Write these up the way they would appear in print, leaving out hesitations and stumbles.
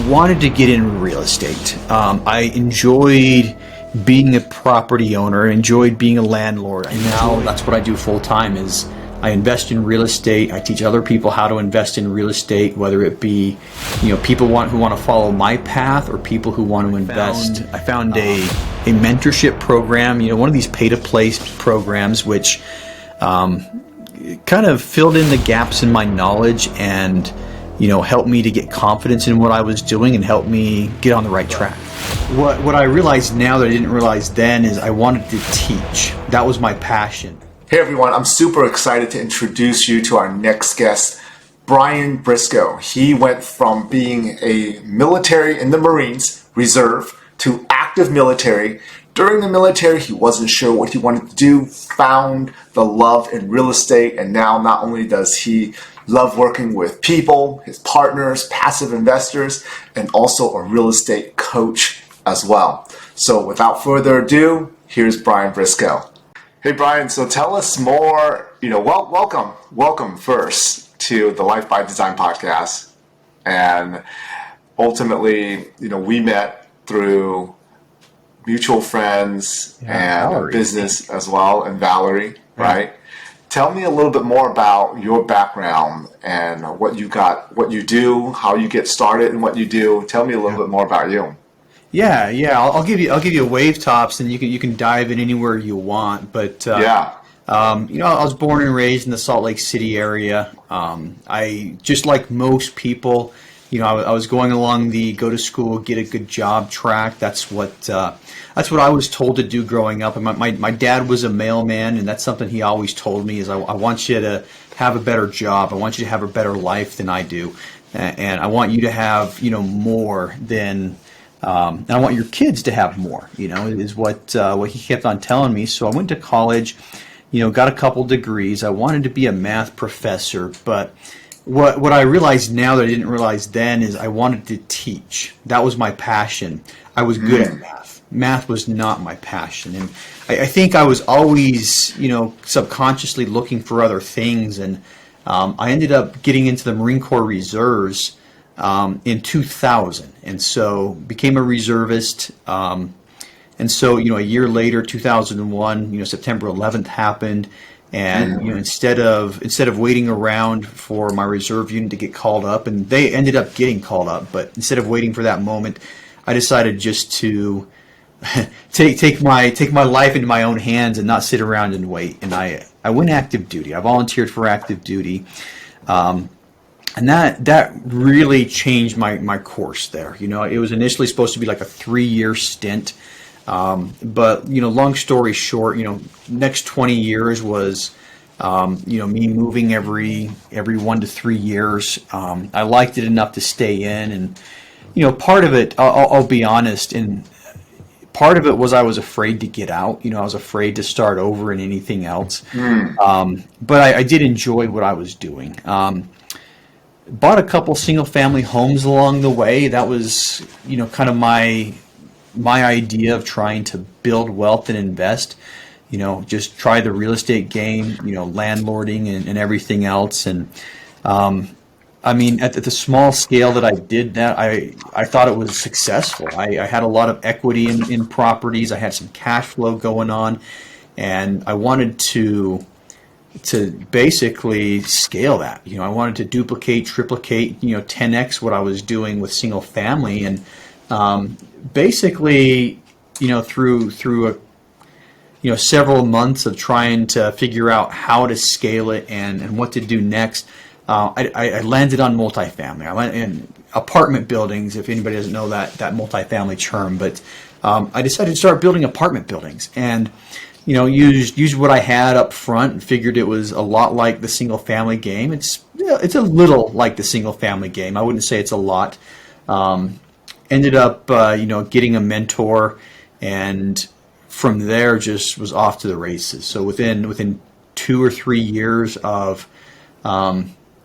wanted to get in real estate. I enjoyed being a property owner, enjoyed being a landlord, and now that's what I do full time. Is I invest in real estate. I teach other people how to invest in real estate, whether it be, people who want to follow my path or people who want to invest. I found a mentorship program, one of these pay-to-play programs, which kind of filled in the gaps in my knowledge and helped me to get confidence in what I was doing and helped me get on the right track. What I realize now that I didn't realize then is I wanted to teach. That was my passion. Hey everyone, I'm super excited to introduce you to our next guest, Brian Briscoe. He went from being a military in the Marines, reserve, to active military. During the military, he wasn't sure what he wanted to do, found the love in real estate, and now not only does he love working with people, his partners, passive investors, and also a real estate coach as well. So without further ado, here's Brian Briscoe. Hey Brian, so tell us more, welcome first to the Life by Design podcast. And ultimately, we met through mutual friends and Valerie. Business as well, and Valerie, right? Tell me a little bit more about your background and what you do, how you get started and what you do. Tell me a little bit more about you. Yeah. I'll give you a wave tops, and you can dive in anywhere you want. But I was born and raised in the Salt Lake City area. I just like most people, I was going along the go to school, get a good job track. That's what I was told to do growing up. And my dad was a mailman, and that's something he always told me is I want you to have a better job. I want you to have a better life than I do, and I want you to have more than. And I want your kids to have more, is what he kept on telling me. So I went to college, got a couple degrees. I wanted to be a math professor, but what I realize now that I didn't realize then is I wanted to teach. That was my passion. I was good at math. Math was not my passion. And I think I was always, subconsciously looking for other things. And I ended up getting into the Marine Corps Reserves in 2000, and so became a reservist. And so, a year later, 2001, September 11th happened, and instead of waiting around for my reserve unit to get called up, and they ended up getting called up, but instead of waiting for that moment, I decided just to take my life into my own hands and not sit around and wait. And I went active duty. I volunteered for active duty. And that really changed my course there. It was initially supposed to be like a 3-year stint. But, long story short, next 20 years was, me moving every 1 to 3 years. I liked it enough to stay in. And, part of it, I'll be honest, and part of it was I was afraid to get out. I was afraid to start over in anything else. But I did enjoy what I was doing. Bought a couple single-family homes along the way. That was, kind of my idea of trying to build wealth and invest. Just try the real estate game. Landlording and everything else. And at the small scale that I did that, I thought it was successful. I had a lot of equity in properties. I had some cash flow going on, and I wanted to basically scale that. I wanted to duplicate, triplicate, 10x what I was doing with single family. And basically, through several months of trying to figure out how to scale it and what to do next, I landed on multifamily. I went in apartment buildings, if anybody doesn't know that multifamily term. But I decided to start building apartment buildings, and used what I had up front and figured it was a lot like the single family game. It's a little like the single family game. I wouldn't say it's a lot. Ended up, getting a mentor, and from there just was off to the races. So within 2 or 3 years of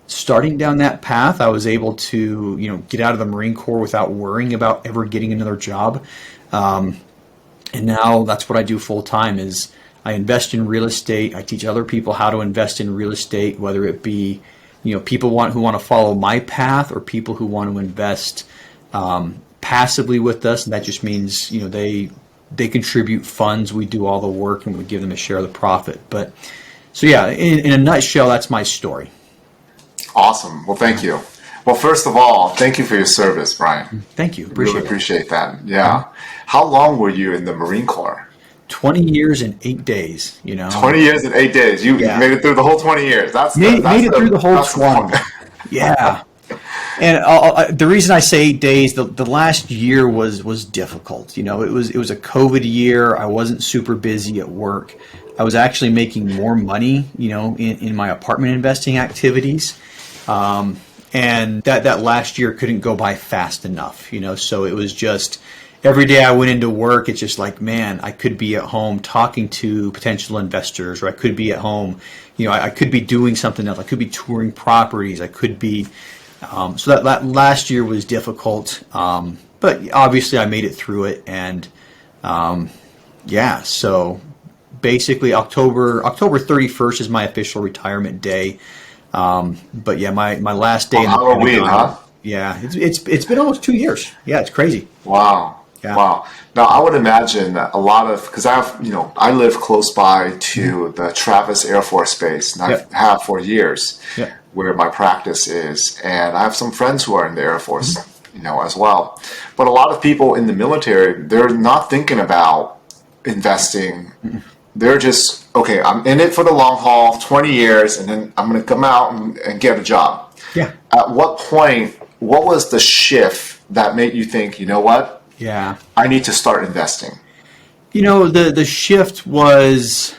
starting down that path, I was able to, get out of the Marine Corps without worrying about ever getting another job. And now that's what I do full time is I invest in real estate. I teach other people how to invest in real estate, whether it be, people who want to follow my path or people who want to invest passively with us, and that just means they contribute funds. We do all the work, and we give them a share of the profit. But so yeah, in a nutshell, that's my story. Awesome. Well, thank you. Well, first of all, thank you for your service, Brian. Thank you. Really appreciate that. Yeah. How long were you in the Marine Corps? 20 years and 8 days. 20 years and 8 days. You made it through the whole 20 years. Made it through the whole 20. Yeah. And the reason I say 8 days, the last year was difficult. It was a COVID year. I wasn't super busy at work. I was actually making more money, in my apartment investing activities. And that last year couldn't go by fast enough, so it was just every day I went into work, it's just like, man, I could be at home talking to potential investors, or I could be at home, I could be doing something else. I could be touring properties. I could be, so that last year was difficult. But obviously I made it through it. And, so basically October 31st is my official retirement day. But yeah, my last day in the Halloween, huh? Yeah, it's been almost 2 years. Yeah, it's crazy. Wow. Yeah. Wow. Now I would imagine that a lot of, because I live close by to the Travis Air Force Base, and I have for years, where my practice is, and I have some friends who are in the Air Force, as well. But a lot of people in the military, they're not thinking about investing. They're just, okay, I'm in it for the long haul, 20 years, and then I'm going to come out and get a job. Yeah. At what point, what was the shift that made you think, you know what? Yeah. I need to start investing. The shift was,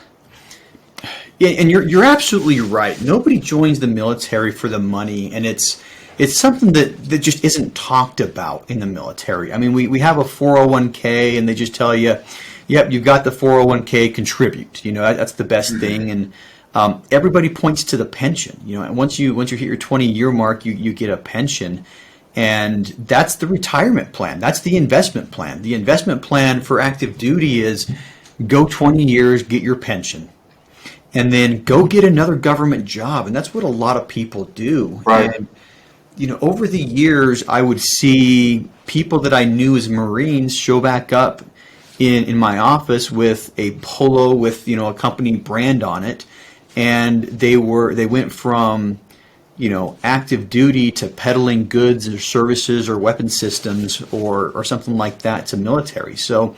and you're absolutely right. Nobody joins the military for the money, and it's something that just isn't talked about in the military. I mean, we have a 401k, and they just tell you, yep, you've got the 401k, contribute. That's the best thing. And everybody points to the pension. And once you hit your 20-year mark, you get a pension. And that's the retirement plan. That's the investment plan. The investment plan for active duty is go 20 years, get your pension, and then go get another government job. And that's what a lot of people do. Right. And, over the years, I would see people that I knew as Marines show back up in my office with a polo with, a company brand on it. And they went from, active duty to peddling goods or services or weapon systems or something like that to military. So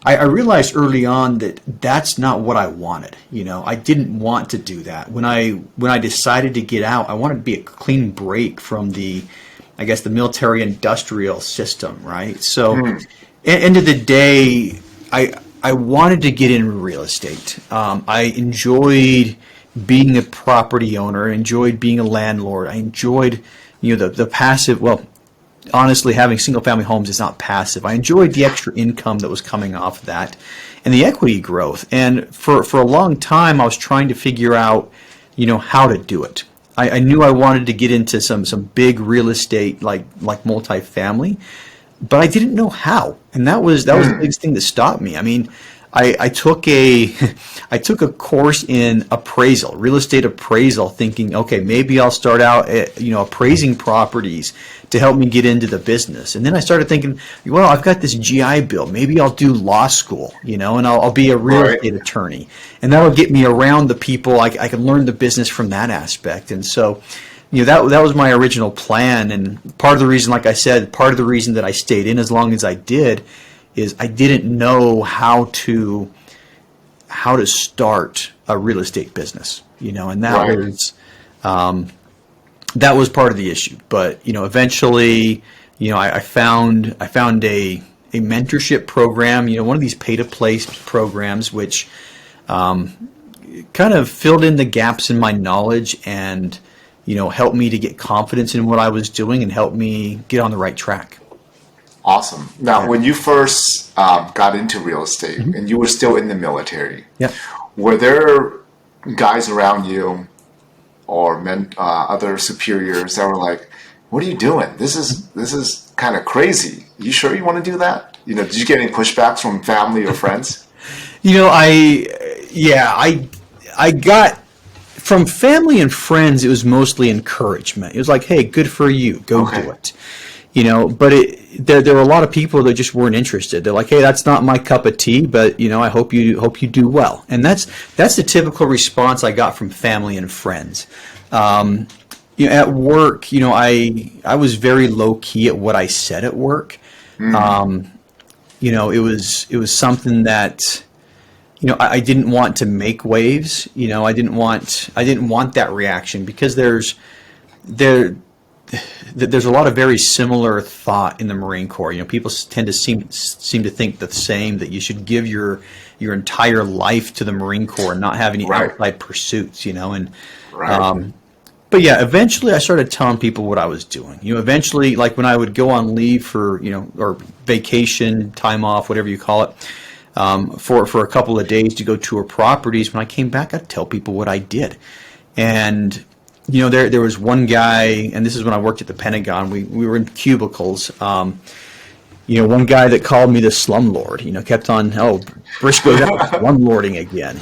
I realized early on that that's not what I wanted. I didn't want to do that. When I decided to get out, I wanted to be a clean break from the military industrial system, right? So end of the day, I wanted to get in real estate. I enjoyed being a property owner, enjoyed being a landlord. I enjoyed, the passive, well, honestly, having single family homes is not passive. I enjoyed the extra income that was coming off of that and the equity growth. And for a long time, I was trying to figure out, how to do it. I knew I wanted to get into some big real estate, like multifamily, but I didn't know how. And that was the biggest thing that stopped me. I mean, I took a course in appraisal, real estate appraisal, thinking, okay, maybe I'll start out appraising properties to help me get into the business. And then I started thinking, well, I've got this GI Bill. Maybe I'll do law school, and I'll be a real estate attorney, and that'll get me around the people. I can learn the business from that aspect. And so, that was my original plan. And part of the reason, like I said, part of the reason that I stayed in as long as I did is I didn't know how to start a real estate business, and that was part of the issue. But eventually, I found a mentorship program, one of these pay-to-play programs, which kind of filled in the gaps in my knowledge and helped me to get confidence in what I was doing and helped me get on the right track. Awesome. Now, when you first got into real estate and you were still in the military, were there guys around you or other superiors that were like, "What are you doing? This is kind of crazy. You sure you want to do that?" Did you get any pushbacks from family or friends? I got from family and friends. It was mostly encouragement. It was like, "Hey, good for you. Go do it." but there were a lot of people that just weren't interested. They're like, hey, that's not my cup of tea, but I hope you do well. And that's the typical response I got from family and friends. At work, I was very low key at what I said at work. It was something that I didn't want to make waves. I didn't want that reaction, because there's a lot of very similar thought in the Marine Corps. People tend to seem to think the same, that you should give your entire life to the Marine Corps and not have any outside pursuits. But yeah, eventually I started telling people what I was doing. Eventually, like when I would go on leave for or vacation, time off, whatever you call it, for a couple of days to go tour properties. When I came back, I'd tell people what I did. And there was one guy, and this is when I worked at the Pentagon. We were in cubicles. One guy that called me the slumlord. Kept on, Briscoe's slumlording again.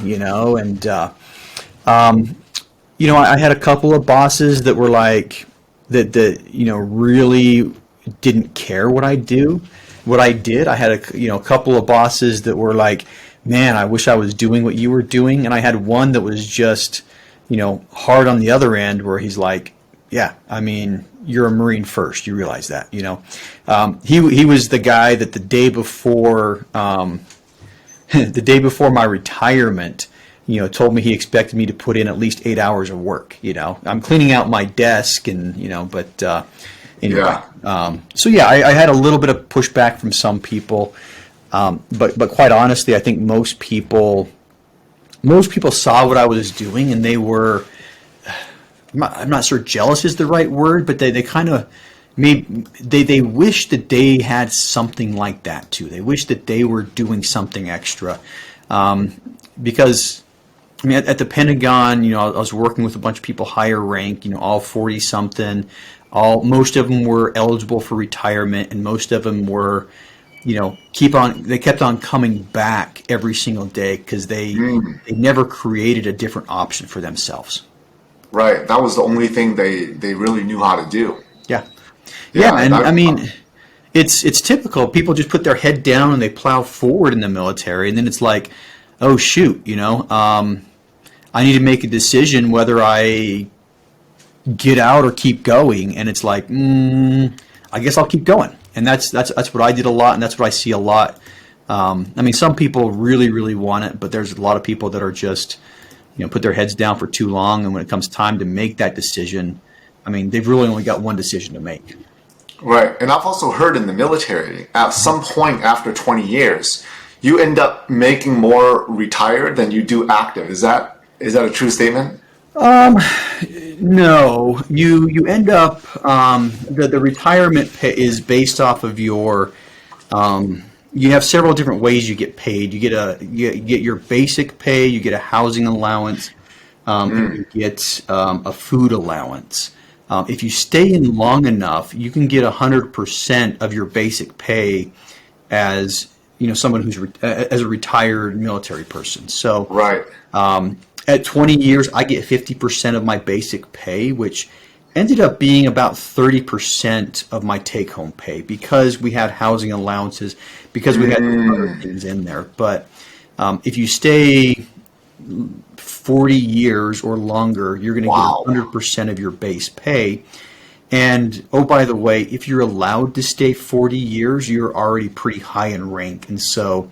I had a couple of bosses that were like that. Really didn't care what I did. I had a couple of bosses that were like, man, I wish I was doing what you were doing. And I had one that was just, hard on the other end, where he's like, yeah, I mean, you're a Marine first. You realize that, He was the guy that the day before my retirement, told me he expected me to put in at least 8 hours of work. I'm cleaning out my desk, and but anyway. So yeah, I had a little bit of pushback from some people, but quite honestly, I think most people saw what I was doing, and they were. I'm not sure jealous is the right word, but they kind of they wish that they had something like that too. They wish that they were doing something extra, because. I mean, at the Pentagon, I was working with a bunch of people higher rank, all 40 something. Most of them were eligible for retirement, and most of them were, they kept on coming back every single day, because they never created a different option for themselves. Right. That was the only thing they really knew how to do. Yeah. And I mean, it's typical. People just put their head down and they plow forward in the military, and then it's like, oh shoot, I need to make a decision whether I get out or keep going, and it's like, I guess I'll keep going. And that's what I did a lot, and that's what I see a lot. I mean, some people really, really want it, but there's a lot of people that are just, put their heads down for too long, and when it comes time to make that decision, I mean, they've really only got one decision to make. Right, and I've also heard in the military, at some point after 20 years, you end up making more retired than you do active. Is that a true statement? No. You end up the retirement pay is based off of your. You have several different ways you get paid. You get your basic pay. You get a housing allowance. You get a food allowance. If you stay in long enough, you can get 100% of your basic pay as someone who's as a retired military person. So right. At 20 years, I get 50% of my basic pay, which ended up being about 30% of my take-home pay, because we had housing allowances, because we had other things in there. But if you stay 40 years or longer, you're going to get 100% of your base pay. And, oh, by the way, if you're allowed to stay 40 years, you're already pretty high in rank. And so,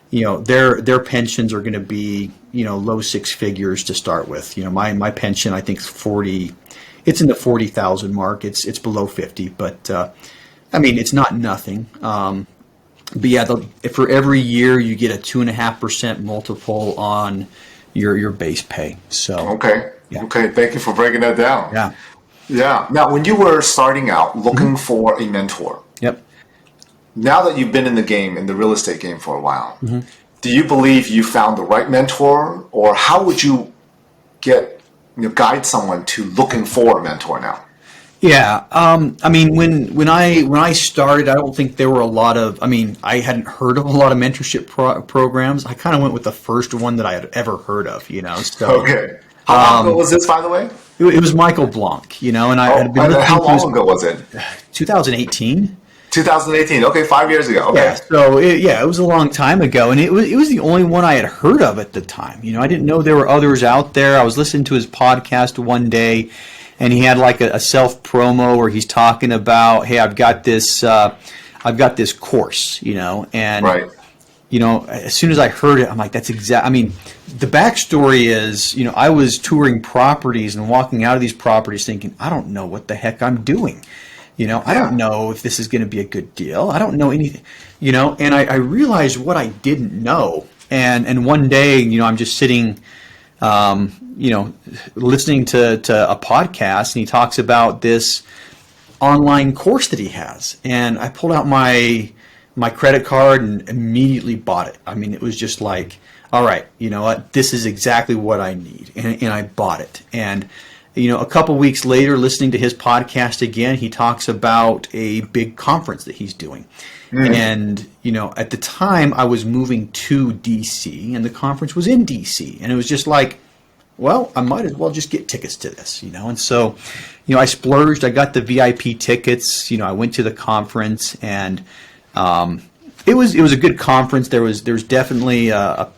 their pensions are going to be, low six figures to start with. My pension, I think, is 40. It's in the 40,000 mark. It's below 50, but I mean, it's not nothing. But yeah, for every year you get a 2.5% multiple on your base pay. So okay. Thank you for breaking that down. Yeah. Yeah. Now, when you were starting out looking for a mentor, yep. Now that you've been in the game, in the real estate game for a while, do you believe you found the right mentor, or how would you guide someone to looking for a mentor now? Yeah, I mean, when I started, I don't think there were a lot of. I mean, I hadn't heard of a lot of mentorship programs. I kind of went with the first one that I had ever heard of. So okay. How long ago was this, by the way? It was Michael Blanc, and I had been listening how long ago was it? 2018. 2018. Okay, 5 years ago. Okay. Yeah, so it was a long time ago, and it was the only one I had heard of at the time. I didn't know there were others out there. I was listening to his podcast one day, and he had like a self promo where he's talking about, hey, I've got this course, and right. As soon as I heard it, I'm like, that's exact. I mean, the backstory is, I was touring properties and walking out of these properties thinking, I don't know what the heck I'm doing. I don't know if this is going to be a good deal. I don't know anything, and I realized what I didn't know. And one day, I'm just sitting, listening to a podcast, and he talks about this online course that he has. And I pulled out my credit card and immediately bought it. I mean, it was just like, all right, you know what? This is exactly what I need. And I bought it. And a couple weeks later, listening to his podcast again, he talks about a big conference that he's doing. And, at the time I was moving to DC, and the conference was in DC. And it was just like, well, I might as well just get tickets to this, And so, I splurged. I got the VIP tickets. I went to the conference, and it was a good conference. There's definitely a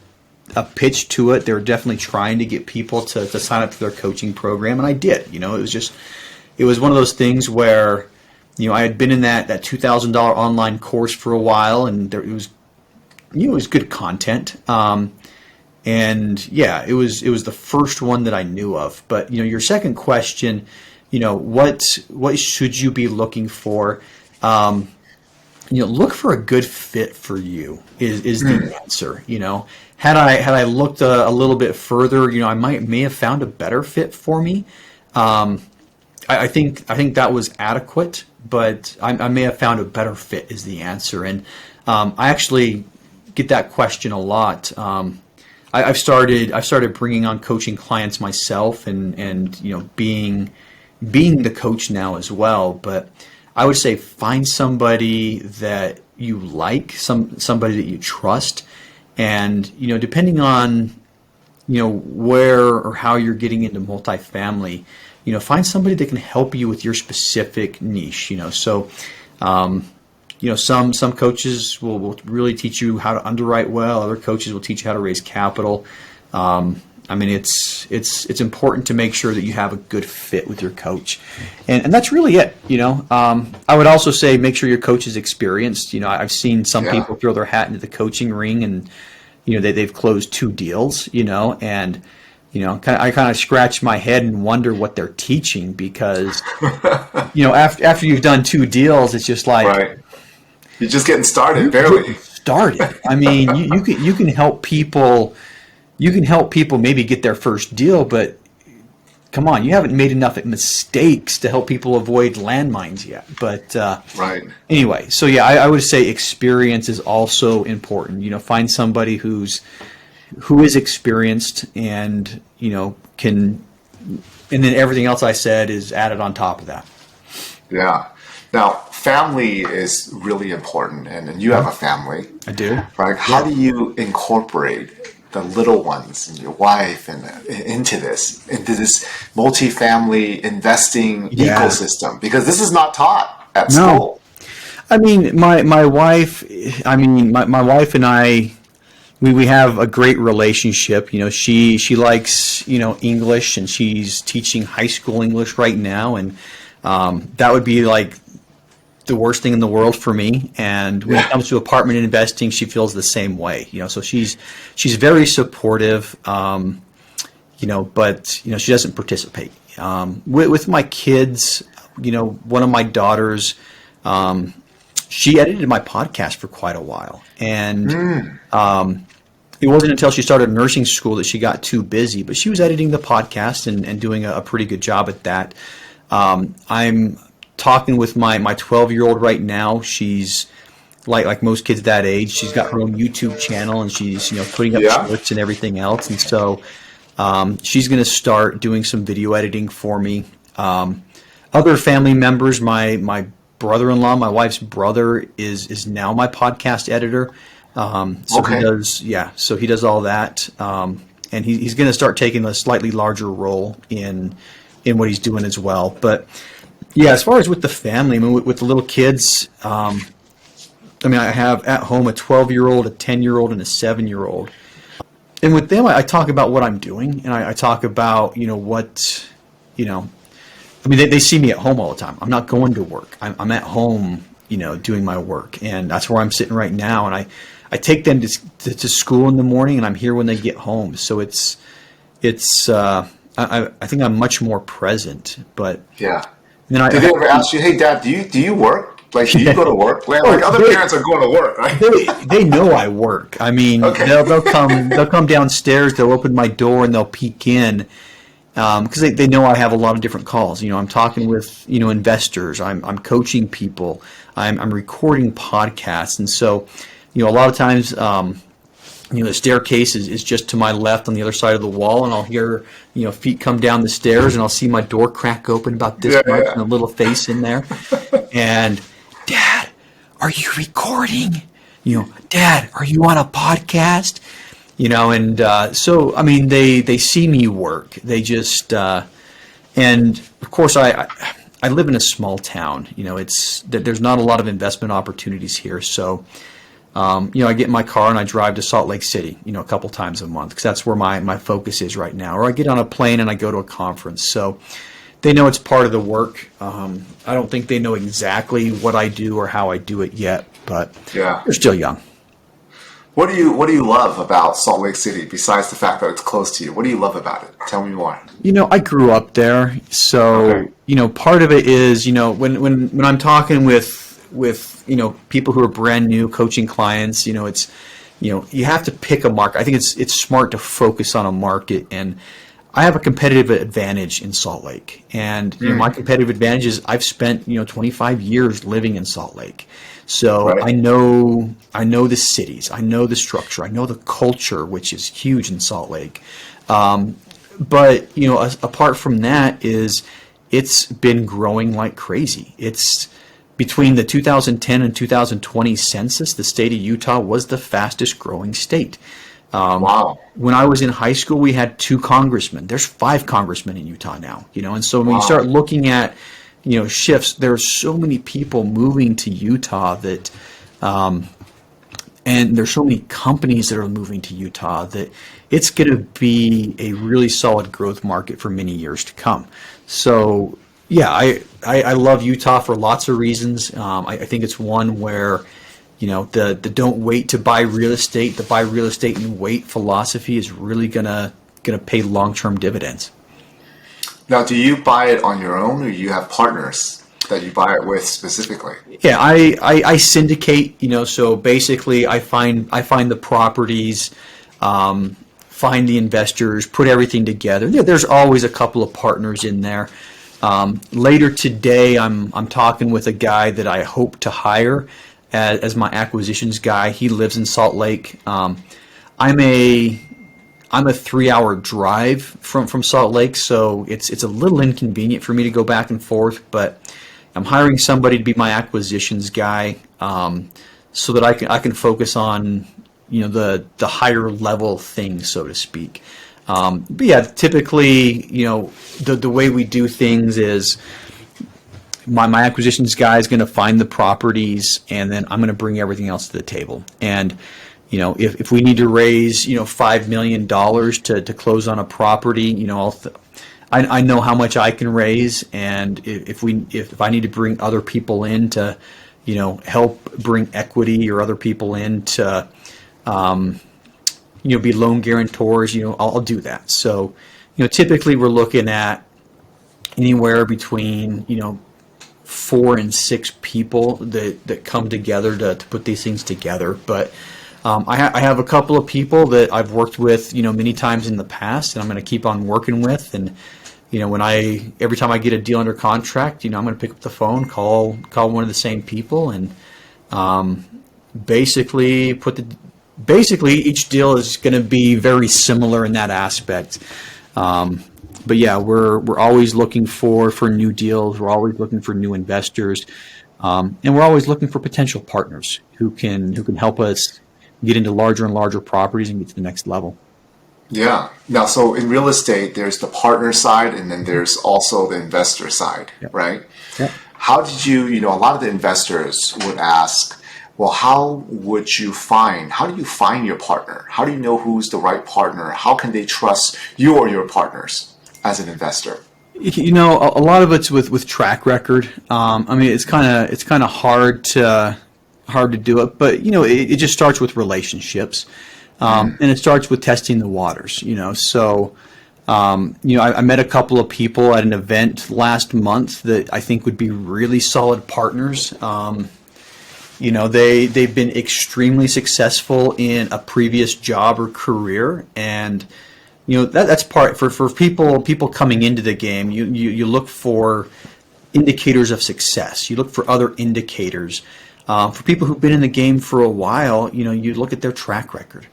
pitch to it. They were definitely trying to get people to sign up for their coaching program, and I did. It was one of those things where, I had been in that $2,000 online course for a while, and it was good content. And yeah, it was the first one that I knew of. But your second question, what should you be looking for? Look for a good fit for you is the answer. Had I looked a little bit further, I may have found a better fit for me. I think that was adequate, but I may have found a better fit is the answer. And I actually get that question a lot. I've started bringing on coaching clients myself, and being the coach now as well. But I would say find somebody that you like, somebody that you trust, and depending on where or how you're getting into multifamily, find somebody that can help you with your specific niche. So some coaches will really teach you how to underwrite well. Other coaches will teach you how to raise capital. It's important to make sure that you have a good fit with your coach, and that's really it. I would also say make sure your coach is experienced. I've seen some people throw their hat into the coaching ring, and they've closed 2 deals. And I kind of scratch my head and wonder what they're teaching, because after you've done 2 deals, it's just like, right. You're just getting started, barely. I mean, you can help people. You can help people maybe get their first deal, but come on, you haven't made enough mistakes to help people avoid landmines yet. But right. Anyway, so yeah, I would say experience is also important. Find somebody who is experienced, and can, and then everything else I said is added on top of that. Yeah. Now, family is really important, and you have a family. I do. Right? How do you incorporate the little ones and your wife and into this multifamily investing ecosystem? Because this is not taught at school. I mean, my wife. My wife and I. We have a great relationship. She likes English, and she's teaching high school English right now, and that would be like the worst thing in the world for me. And when it comes to apartment investing, she feels the same way. So she's very supportive. But she doesn't participate. With my kids, one of my daughters, she edited my podcast for quite a while, and it wasn't until she started nursing school that she got too busy. But she was editing the podcast and doing a pretty good job at that. I'm talking with my 12-year-old right now. She's like most kids that age. She's got her own YouTube channel, and she's putting up shorts and everything else. And so she's going to start doing some video editing for me. Other family members, my brother-in-law, my wife's brother, is now my podcast editor. He does all that, and he's going to start taking a slightly larger role in in what he's doing as well. But yeah, as far as with the family, I mean, with the little kids, I mean, I have at home a 12-year-old, a 10-year-old, and a 7-year-old. And with them, I talk about what I'm doing, and I talk about, what, I mean, they see me at home all the time. I'm not going to work. I'm at home, doing my work, and that's where I'm sitting right now. And I take them to school in the morning, and I'm here when they get home. So it's I think I'm much more present. But yeah. Then Did they ever ask you, hey, Dad, do you work? Like, do you go to work? Like other parents are going to work, right? They know I work. I mean, okay. they'll come downstairs. They'll open my door and they'll peek in. Because they know I have a lot of different calls. I'm talking with investors. I'm coaching people. I'm recording podcasts, and so a lot of times the staircase is just to my left on the other side of the wall, and I'll hear feet come down the stairs, and I'll see my door crack open about this much and a little face in there, and Dad, are you recording? Dad, are you on a podcast? And so, I mean, they see me work. They just, and of course, I live in a small town. There's not a lot of investment opportunities here. So, I get in my car and I drive to Salt Lake City, a couple times a month, because that's where my focus is right now. Or I get on a plane and I go to a conference. So they know it's part of the work. I don't think they know exactly what I do or how I do it yet, but they're still young. What do you love about Salt Lake City besides the fact that it's close to you? What do you love about it? Tell me more. I grew up there, so part of it is when I'm talking with people who are brand new coaching clients, it's you have to pick a market. I think it's smart to focus on a market, and I have a competitive advantage in Salt Lake, and my competitive advantage is I've spent 25 years living in Salt Lake. So I know the cities, I know the structure, I know the culture, which is huge in Salt Lake. But apart from that, it's been growing like crazy. It's between the 2010 and 2020 census, the state of Utah was the fastest growing state. Wow! When I was in high school, we had 2 congressmen. There's 5 congressmen in Utah now. And so when you start looking at shifts, there are so many people moving to Utah that, and there's so many companies that are moving to Utah that it's going to be a really solid growth market for many years to come. So, yeah, I love Utah for lots of reasons. I think it's one where, the don't wait to buy real estate, the buy real estate and wait philosophy is really gonna pay long-term dividends. Now, do you buy it on your own, or do you have partners that you buy it with specifically? Yeah, I syndicate. So basically, I find the properties, find the investors, put everything together. There's always a couple of partners in there. Later today, I'm talking with a guy that I hope to hire as my acquisitions guy. He lives in Salt Lake. I'm a 3-hour drive from Salt Lake, so it's a little inconvenient for me to go back and forth, but I'm hiring somebody to be my acquisitions guy, so that I can focus on the higher level things, so to speak. But yeah, typically the way we do things is my acquisitions guy is going to find the properties, and then I'm going to bring everything else to the table. And if we need to raise, $5 million to close on a property, I know how much I can raise, and if I need to bring other people in to, help bring equity or other people in to, be loan guarantors, I'll do that. So, typically we're looking at anywhere between, 4 and 6 people that come together to put these things together, but. I have a couple of people that I've worked with, many times in the past, and I'm going to keep on working with. And every time I get a deal under contract, I'm going to pick up the phone, call one of the same people, and basically each deal is going to be very similar in that aspect. But yeah, we're always looking for new deals. We're always looking for new investors, and we're always looking for potential partners who can help us get into larger and larger properties and get to the next level. Yeah. Now, so in real estate, there's the partner side and then there's also the investor side, Yep. right? Yep. How did you know, a lot of the investors would ask, well, how do you find your partner? How do you know who's the right partner? How can they trust you or your partners as an investor? You know, a lot of it's with track record. I mean, it's kind of hard to do it, but you know, it just starts with relationships, and it starts with testing the waters. You know, so you know, I met a couple of people at an event last month that I think would be really solid partners. You know, they've been extremely successful in a previous job or career, and you know that's part for people coming into the game. You look for indicators of success. You look for other indicators. For people who've been in the game for a while, you know, you look at their track record.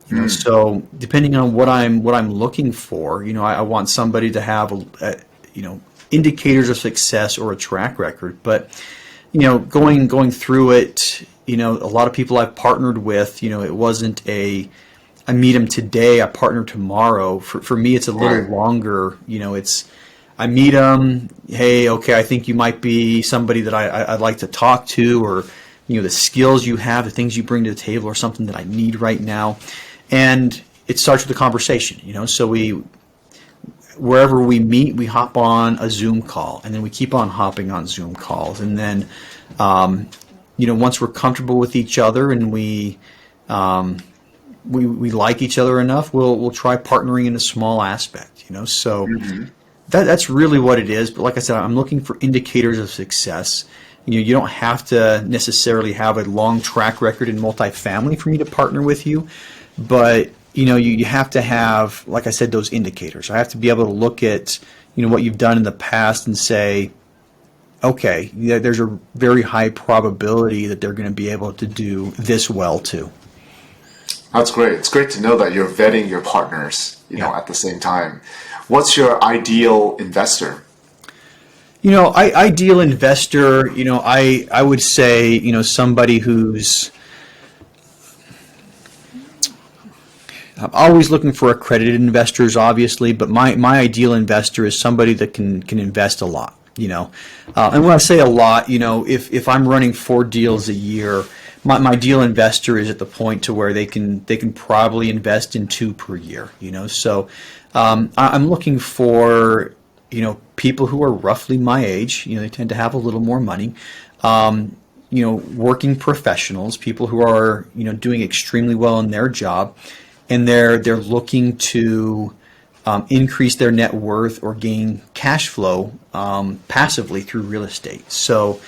You know, so depending on what I'm looking for, you know, I want somebody to have you know, indicators of success or a track record. But you know, going through it, you know, a lot of people I've partnered with, you know, it wasn't I meet them today, I partner tomorrow. For me, it's a little longer. You know, it's I meet them. Hey, okay, I think you might be somebody that I'd like to talk to, or you know, the skills you have, the things you bring to the table, are something that I need right now. And it starts with a conversation. You know, so wherever we meet, we hop on a Zoom call, and then we keep on hopping on Zoom calls, and then you know, once we're comfortable with each other and we like each other enough, we'll try partnering in a small aspect, you know. So that's really what it is. But like I said, I'm looking for indicators of success. You know, you don't have to necessarily have a long track record in multifamily for me to partner with you, but you know, you have to have, like I said, those indicators. I have to be able to look at, you know, what you've done in the past and say, okay, yeah, there's a very high probability that they're going to be able to do this well too. That's great. It's great to know that you're vetting your partners, you know, at the same time. What's your ideal investor? You know, ideal investor, you know, I would say, you know, somebody who's I'm always looking for accredited investors, obviously, but my ideal investor is somebody that can invest a lot, you know. And when I say a lot, you know, if I'm running 4 deals a year, my ideal investor is at the point to where they can probably invest in 2 per year, you know. So I'm looking for, you know, people who are roughly my age. You know, they tend to have a little more money. You know, working professionals, people who are, you know, doing extremely well in their job, and they're looking to increase their net worth or gain cash flow passively through real estate. So,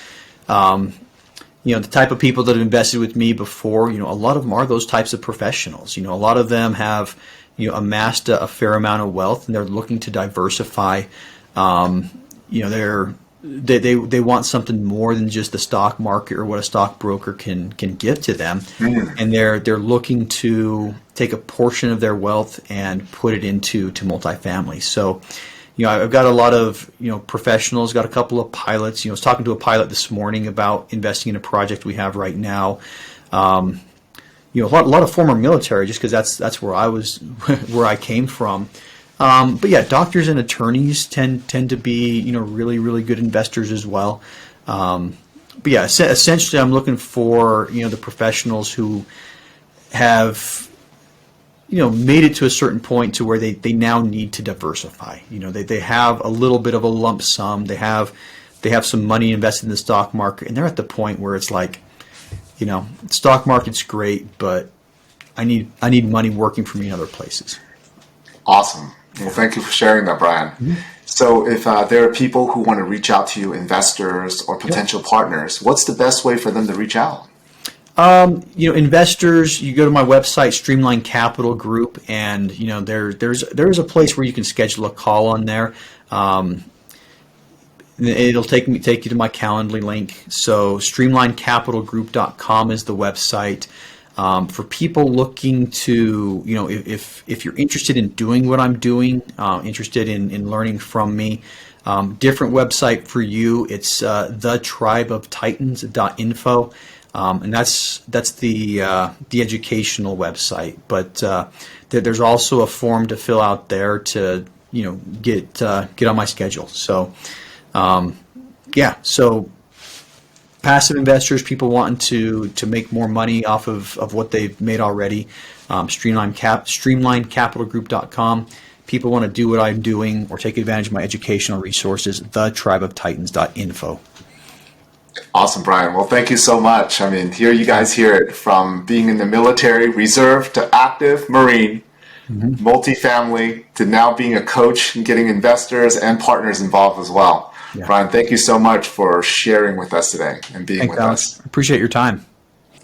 you know, the type of people that have invested with me before, you know, a lot of them are those types of professionals. You know, a lot of them have, you know, amassed a fair amount of wealth, and they're looking to diversify. You know, they want something more than just the stock market or what a stockbroker can give to them, and they're looking to take a portion of their wealth and put it into multifamily. So, you know, I've got a lot of, you know, professionals, got a couple of pilots. You know, I was talking to a pilot this morning about investing in a project we have right now. You know, a lot of former military, just because that's where I was, where I came from. But yeah, doctors and attorneys tend to be, you know, really good investors as well. But yeah, essentially, I'm looking for, you know, the professionals who have, you know, made it to a certain point to where they now need to diversify. You know, they have a little bit of a lump sum. They have some money invested in the stock market, and they're at the point where it's like, you know, stock market's great, but I need money working for me in other places. Awesome. Well, thank you for sharing that, Brian. So if there are people who want to reach out to you, investors or potential partners, what's the best way for them to reach out? You know, investors, you go to my website, Streamline Capital Group, and you know, there's a place where you can schedule a call on there. It'll take you to my Calendly link. So streamlinecapitalgroup.com is the website. For people looking to, you know, if you're interested in doing what I'm doing, interested in learning from me, different website for you. It's thetribeoftitans.info. And that's the educational website. But there's also a form to fill out there to get on my schedule. So so passive investors, people wanting to make more money off of what they've made already. StreamlineCapitalGroup.com. People want to do what I'm doing or take advantage of my educational resources. TheTribeOfTitans.info. Awesome, Brian. Well, thank you so much. I mean, here you guys hear it, from being in the military, reserve, to active Marine, multifamily, to now being a coach and getting investors and partners involved as well. Yeah. Brian, thank you so much for sharing with us today and being with us. Appreciate your time.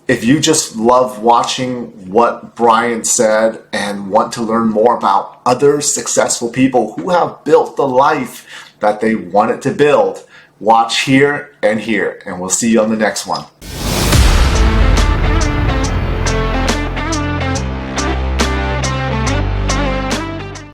If you just love watching what Brian said and want to learn more about other successful people who have built the life that they wanted to build, watch here and here, and we'll see you on the next one.